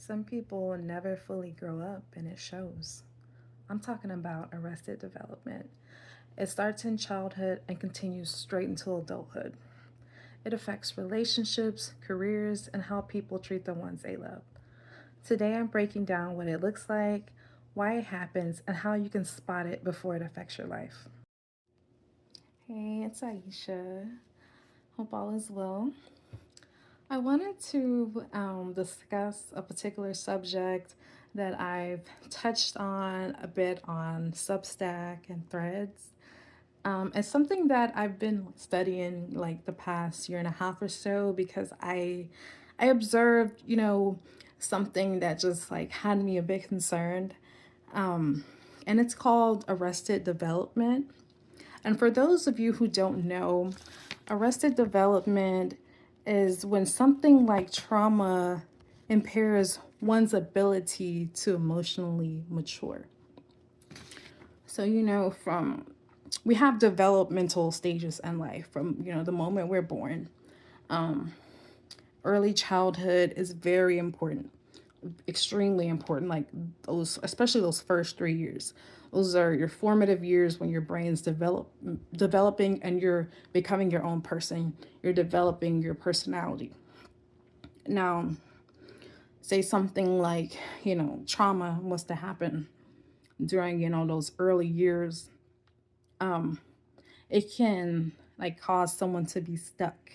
Some people never fully grow up and it shows. I'm talking about arrested development. It starts in childhood and continues straight into adulthood. It affects relationships, careers, and how people treat the ones they love. Today I'm breaking down what it looks like, why it happens, and how you can spot it before it affects your life. Hey, it's Aisha. Hope all is well. I wanted to discuss a particular subject that I've touched on a bit on Substack and Threads. It's something that I've been studying like the past year and a half or so because I observed, something that just like had me a bit concerned. And it's called arrested development. And for those of you who don't know, arrested development is when something like trauma impairs one's ability to emotionally mature. So, from we have developmental stages in life from, the moment we're born. Early childhood is very important, extremely important, like those, especially those first 3 years. Those are your formative years when your brain's developing and you're becoming your own person. You're developing your personality. Now, say something like, trauma was to happen during, those early years. It can like cause someone to be stuck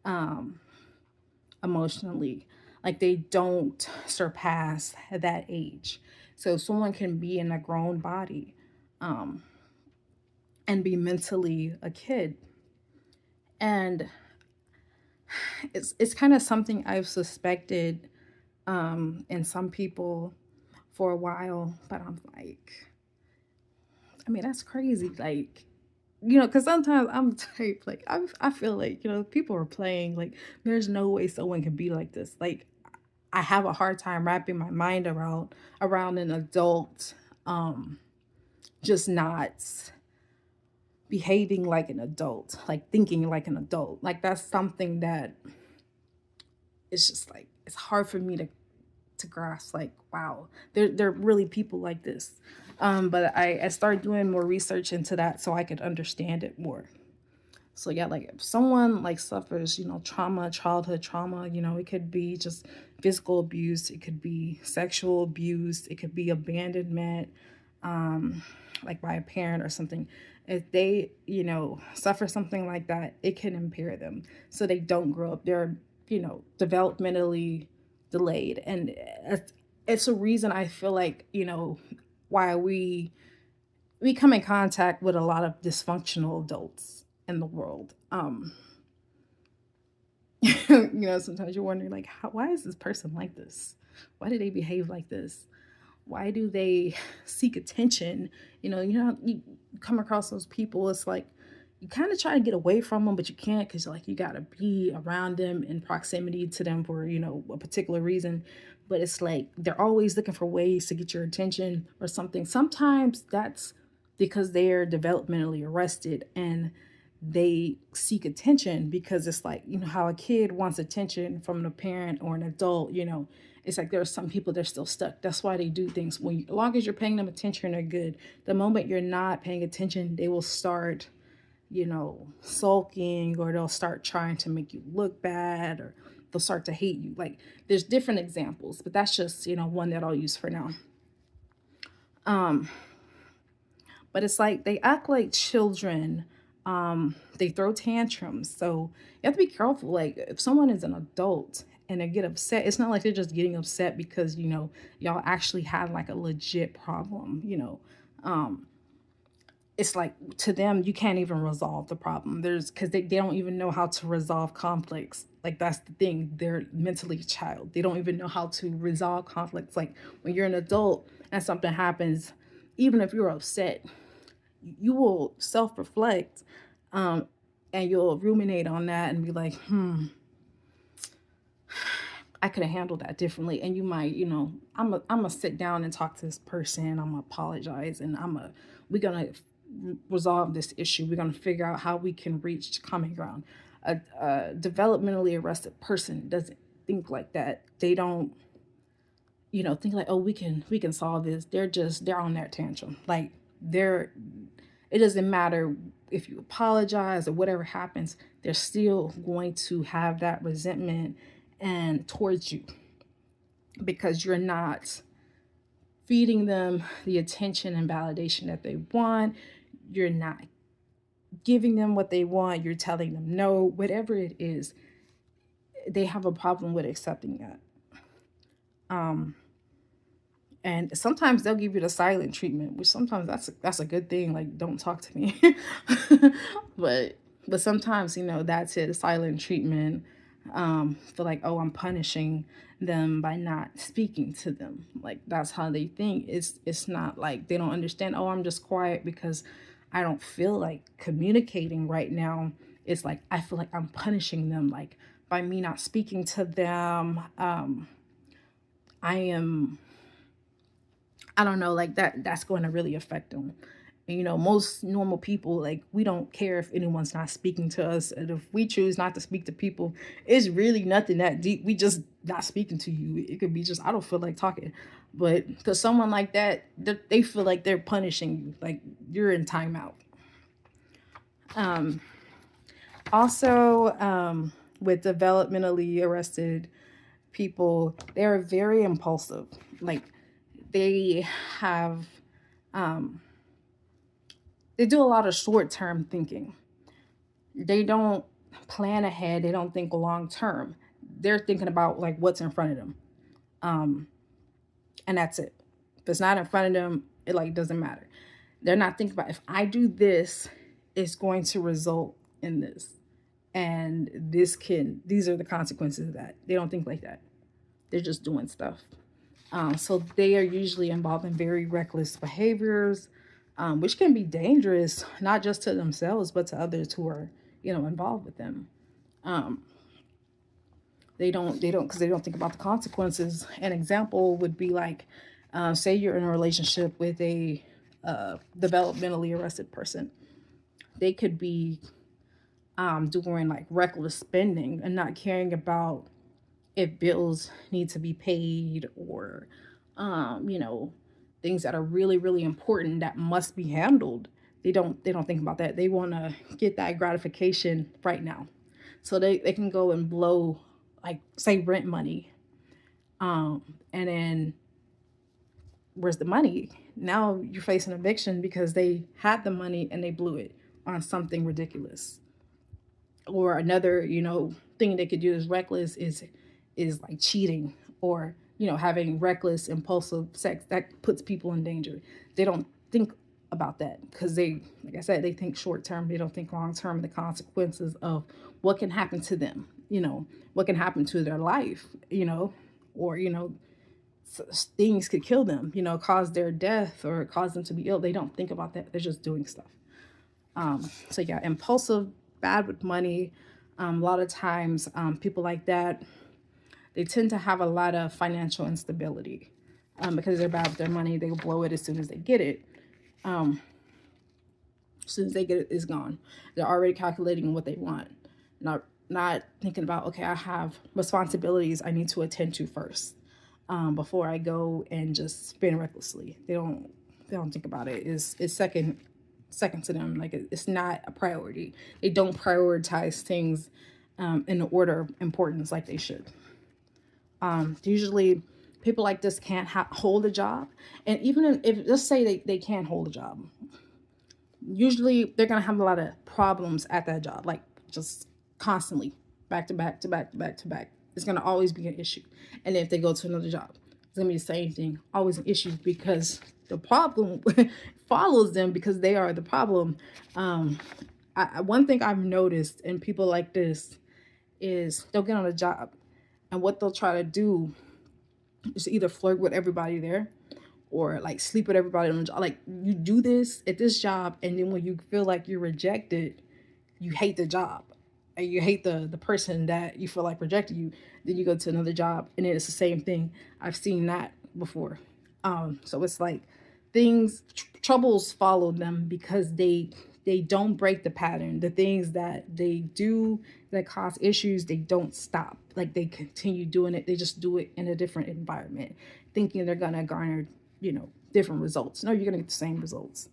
um, emotionally, like they don't surpass that age. So someone can be in a grown body um, and be mentally a kid. And it's kind of something I've suspected in some people for a while, but I'm like, I mean, that's crazy. Like, because sometimes I'm the type, like, I feel like, people are playing, like, there's no way someone can be like this. Like, I have a hard time wrapping my mind around an adult just not behaving like an adult, like thinking like an adult. Like that's something that it's just like it's hard for me to grasp. Like, wow, there are really people like this. But I started doing more research into that so I could understand it more. So yeah, like if someone like suffers, trauma, childhood trauma, it could be just physical abuse, it could be sexual abuse, it could be abandonment, like by a parent or something. If they, suffer something like that, it can impair them. So they don't grow up. They're, developmentally delayed. And it's a reason I feel like, why we come in contact with a lot of dysfunctional adults in the world. Sometimes you're wondering like, why is this person like this? Why do they behave like this? Why do they seek attention? You come across those people. It's like you kind of try to get away from them, but you can't because like you gotta be around them in proximity to them for a particular reason. But it's like they're always looking for ways to get your attention or something. Sometimes that's because they're developmentally arrested and they seek attention because it's like how a kid wants attention from a parent or an adult. It's like there are some people that are still stuck. That's why they do things when as long as you're paying them attention, they're good. The moment you're not paying attention, they will start sulking, or they'll start trying to make you look bad, or they'll start to hate you. Like there's different examples, but that's just one that I'll use for now. um but it's like they act like children. They throw tantrums. So you have to be careful. Like if someone is an adult and they get upset, it's not like they're just getting upset because y'all actually have like a legit problem. um it's like to them you can't even resolve the problem. Because they don't even know how to resolve conflicts. Like that's the thing, they're mentally a child. They don't even know how to resolve conflicts. Like when you're an adult and something happens, even if you're upset, you will self-reflect, um, and you'll ruminate on that and be like, I could have handled that differently. And you might, I'm gonna sit down and talk to this person. I'm gonna apologize, and we're gonna resolve this issue. We're gonna figure out how we can reach common ground. A developmentally arrested person doesn't think like that. They don't. think like, oh, we can solve this. They're on their tantrum. Like, they're it doesn't matter if you apologize or whatever happens, they're still going to have that resentment and towards you because you're not feeding them the attention and validation that they want. You're not giving them what they want. You're telling them no, whatever it is, they have a problem with accepting that. Um, and sometimes they'll give you the silent treatment, which sometimes that's a good thing. Like, don't talk to me. but but sometimes that's it, silent treatment. Feel like, oh, I'm punishing them by not speaking to them. Like, that's how they think. It's not like they don't understand. Oh, I'm just quiet because I don't feel like communicating right now. It's like I feel like I'm punishing them, like by me not speaking to them. I am, I don't know, like that's going to really affect them. And, most normal people, like, we don't care if anyone's not speaking to us. And if we choose not to speak to people, it's really nothing that deep. We just not speaking to you. It could be just, I don't feel like talking. But to someone like that, they feel like they're punishing you, like you're in timeout. Um, Also, with developmentally arrested people, they're very impulsive. Like, they have, um, they do a lot of short term thinking. They don't plan ahead. They don't think long term. They're thinking about like what's in front of them, um, and that's it. If it's not in front of them, it like doesn't matter. They're not thinking about, if I do this, it's going to result in this, and these are the consequences of that. They don't think like that. They're just doing stuff. So they are usually involved in very reckless behaviors, which can be dangerous, not just to themselves, but to others who are, involved with them. Um, because they don't think about the consequences. An example would be like, say you're in a relationship with a developmentally arrested person. They could be doing like reckless spending and not caring about if bills need to be paid, or things that are really really important that must be handled. They don't think about that. They want to get that gratification right now, so they can go and blow, like, say, rent money, and then where's the money? Now you're facing eviction because they had the money and they blew it on something ridiculous. Or another, thing they could do is reckless, is like cheating, or having reckless impulsive sex that puts people in danger. They don't think about that because they, like I said, they think short term. They don't think long term, the consequences of what can happen to them, what can happen to their life, or things could kill them, cause their death or cause them to be ill. They don't think about that. They're just doing stuff. So yeah, impulsive, bad with money. A lot of times, people like that, they tend to have a lot of financial instability, because they're bad with their money. They will blow it as soon as they get it. Um, as soon as they get it, it's gone. They're already calculating what they want, not thinking about, okay, I have responsibilities I need to attend to first, before I go and just spend recklessly. They don't think about it. It's second to them. Like, it's not a priority. They don't prioritize things, in the order of importance like they should. Usually people like this can't hold a job. And even if, let's say they can't hold a job, usually they're going to have a lot of problems at that job, like just constantly, back to back to back to back to back. It's going to always be an issue. And then if they go to another job, it's going to be the same thing, always an issue, because the problem follows them because they are the problem. One thing I've noticed in people like this is they'll get on a job, and what they'll try to do is either flirt with everybody there, or like sleep with everybody on the job. Like, you do this at this job, and then when you feel like you're rejected, you hate the job, and you hate the person that you feel like rejected you. Then you go to another job, and then it's the same thing. I've seen that before. So it's like troubles follow them because they don't break the pattern. The things that they do that cause issues, they don't stop. like they continue doing it. They just do it in a different environment, thinking they're gonna garner, different results. No, you're gonna get the same results.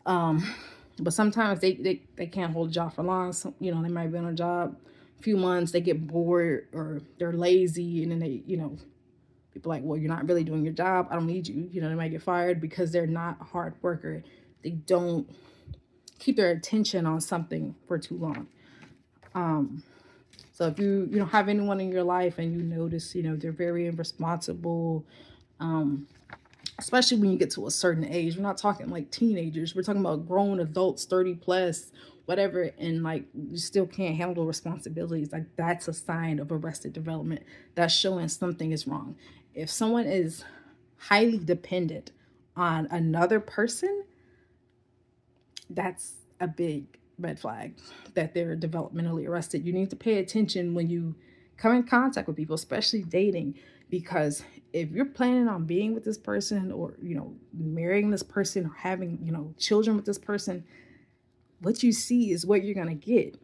Um, but sometimes they can't hold a job for long. So, they might be on a job a few months, they get bored or they're lazy, and then people like, well, you're not really doing your job. I don't need you. They might get fired because they're not a hard worker. They don't keep their attention on something for too long. So if you don't have anyone in your life and you notice, they're very irresponsible, especially when you get to a certain age. We're not talking like teenagers. We're talking about grown adults, 30 plus, whatever, and like you still can't handle responsibilities. Like that's a sign of arrested development. That's showing something is wrong. If someone is highly dependent on another person, that's a big red flag that they're developmentally arrested. You need to pay attention when you come in contact with people, especially dating, because if you're planning on being with this person or, marrying this person or having, children with this person, what you see is what you're going to get.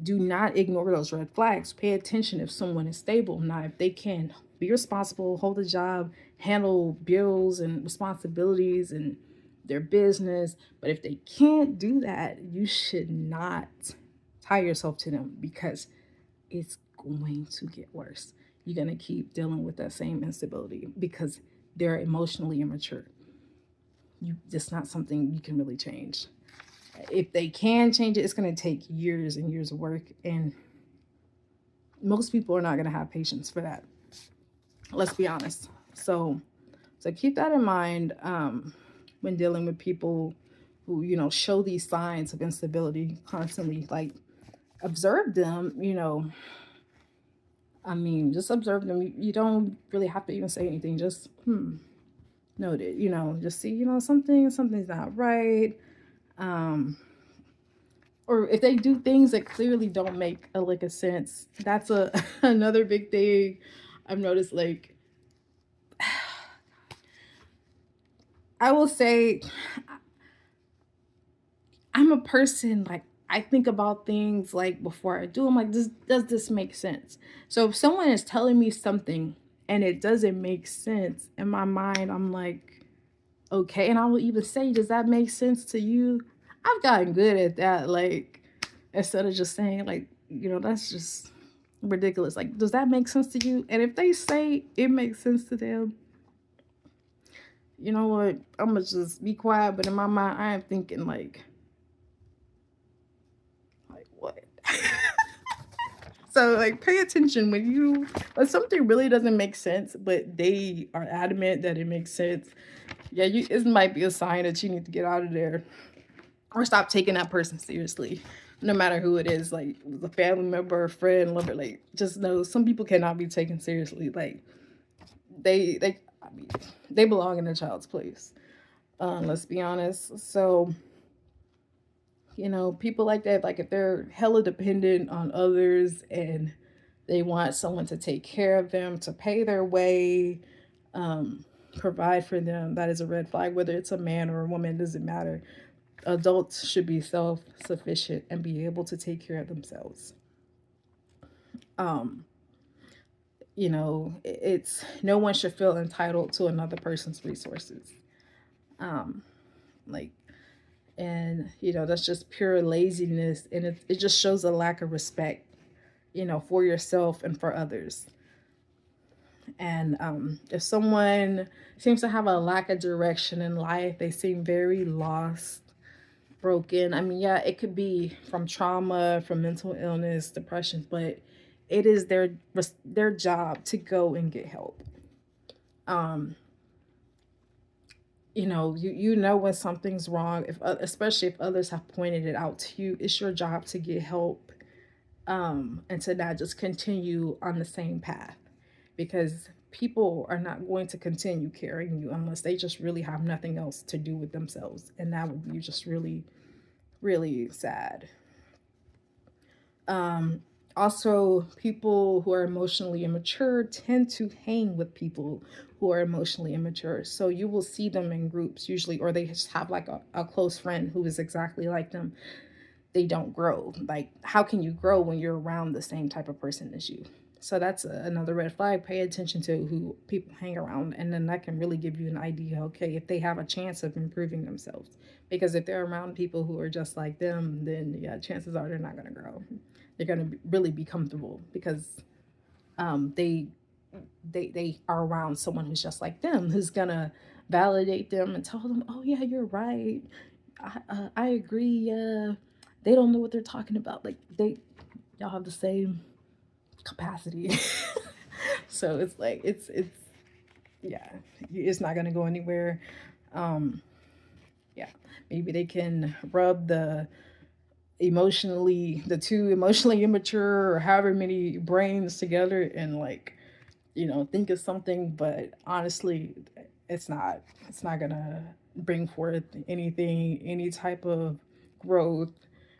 Do not ignore those red flags. Pay attention if someone is stable. Now, if they can be responsible, hold a job, handle bills and responsibilities and their business. But if they can't do that, you should not tie yourself to them, because it's going to get worse. You're going to keep dealing with that same instability because they're emotionally immature. It's not something you can really change. If they can change it, it's going to take years and years of work. And most people are not going to have patience for that. Let's be honest. So keep that in mind when dealing with people who, show these signs of instability constantly. Like, observe them, just observe them. You don't really have to even say anything. Just, note it, just see, something's not right. Or if they do things that clearly don't make a lick of sense, that's another big thing I've noticed. Like, I will say, I'm a person, like, I think about things like before I do them, like, does this make sense? So if someone is telling me something and it doesn't make sense, in my mind, I'm like, okay. And I will even say, does that make sense to you? I've gotten good at that. Like, instead of just saying, like, that's just ridiculous. Like, does that make sense to you? And if they say it makes sense to them, you know what? I'm going to just be quiet. But in my mind, I am thinking, like what? So, like, pay attention when something really doesn't make sense, but they are adamant that it makes sense. Yeah, it might be a sign that you need to get out of there or stop taking that person seriously, no matter who it is. Like, a family member, a friend, lover. Like, just know some people cannot be taken seriously. Like, they belong in a child's place. Let's be honest. So, people like that, like if they're hella dependent on others and they want someone to take care of them, to pay their way, provide for them, that is a red flag. Whether it's a man or a woman, doesn't matter. Adults should be self-sufficient and be able to take care of themselves. It's no one should feel entitled to another person's resources. Like, and that's just pure laziness, and it just shows a lack of respect, for yourself and for others. And if someone seems to have a lack of direction in life, they seem very lost, broken. Yeah, it could be from trauma, from mental illness, depression, but it is their job to go and get help. You know when something's wrong, especially if others have pointed it out to you. It's your job to get help, and to not just continue on the same path, because people are not going to continue carrying you unless they just really have nothing else to do with themselves, and that would be just really, really sad. Also, people who are emotionally immature tend to hang with people who are emotionally immature. So you will see them in groups usually, or they just have like a close friend who is exactly like them. They don't grow. Like, how can you grow when you're around the same type of person as you? So that's another red flag. Pay attention to who people hang around, and then that can really give you an idea, okay, if they have a chance of improving themselves. Because if they're around people who are just like them, then yeah, chances are they're not going to grow. They're going to really be comfortable because they they are around someone who's just like them, who's gonna validate them and tell them, "Oh yeah, you're right. I agree. They don't know what they're talking about. Like y'all have the same capacity." So it's like it's yeah, it's not gonna go anywhere. Um, yeah, maybe they can rub the two emotionally immature or however many brains together and like think of something, but honestly it's not gonna bring forth anything, any type of growth,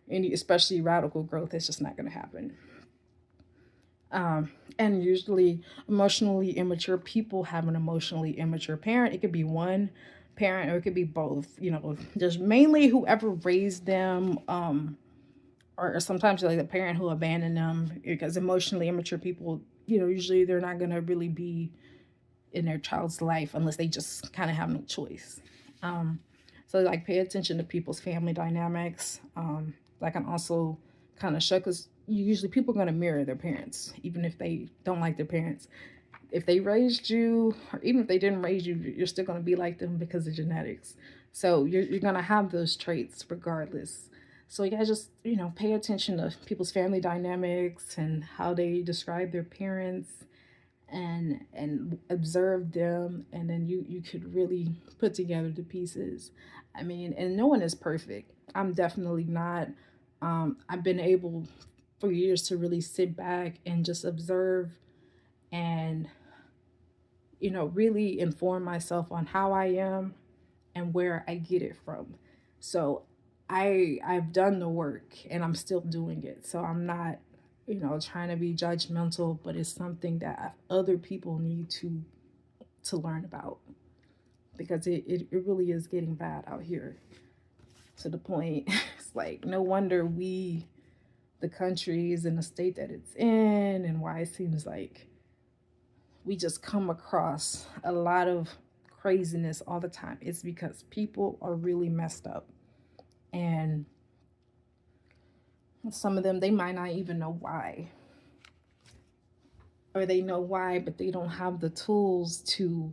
any especially radical growth. It's just not gonna happen. And usually emotionally immature people have an emotionally immature parent. It could be one parent or it could be both, just mainly whoever raised them, or sometimes like the parent who abandoned them, because emotionally immature people, usually they're not going to really be in their child's life unless they just kind of have no choice. Um, so like pay attention to people's family dynamics. That can also kind of show, because usually people are going to mirror their parents, even if they don't like their parents. If they raised you, or even if they didn't raise you, you're still going to be like them because of genetics. So you're going to have those traits regardless. So you guys just, pay attention to people's family dynamics and how they describe their parents, and observe them, and then you could really put together the pieces. I mean, and no one is perfect. I'm definitely not. I've been able for years to really sit back and just observe and really inform myself on how I am and where I get it from. So I've done the work and I'm still doing it. So I'm not, trying to be judgmental, but it's something that other people need to learn about, because it really is getting bad out here, to the point it's like no wonder the country is in the state that it's in, and why it seems like we just come across a lot of craziness all the time. It's because people are really messed up, and some of them, they might not even know why, or they know why but they don't have the tools to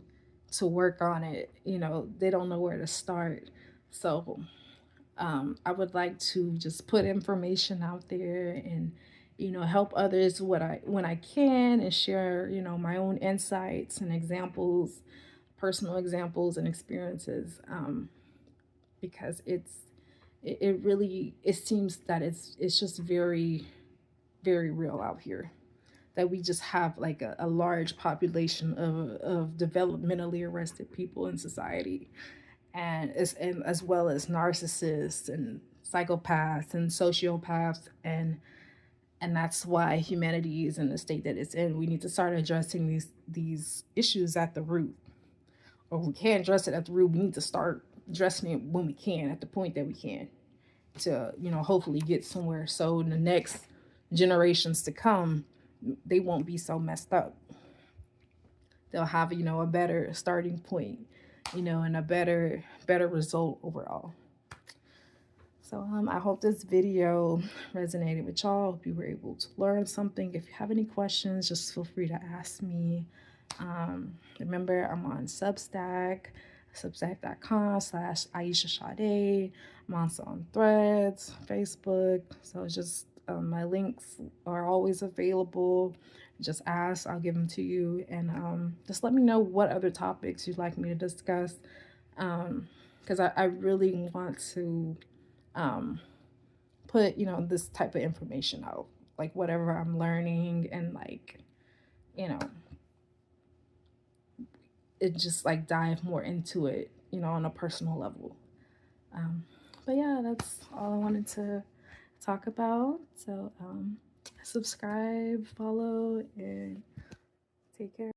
work on it. They don't know where to start. So I would like to just put information out there and help others when I can, and share my own insights and examples, personal examples and experiences, because it really, it seems that it's just very, very real out here, that we just have like a large population of developmentally arrested people in society, and as well as narcissists and psychopaths and sociopaths, and that's why humanity is in the state that it's in. We need to start addressing these issues at the root, or we can't address it at the root. We need to start addressing it when we can, at the point that we can, to hopefully get somewhere, so in the next generations to come, they won't be so messed up. They'll have a better starting point, and a better result overall. So I hope this video resonated with y'all. Hope you were able to learn something. If you have any questions, just feel free to ask me. Remember, I'm on Substack, substack.com/Aisha Sade. I'm also on Threads, Facebook. So just my links are always available. Just ask, I'll give them to you. And just let me know what other topics you'd like me to discuss. Because I really want to put, this type of information out. Like whatever I'm learning, and like, you know, it just like dive more into it, on a personal level. But yeah, that's all I wanted to talk about. So subscribe, follow, and take care.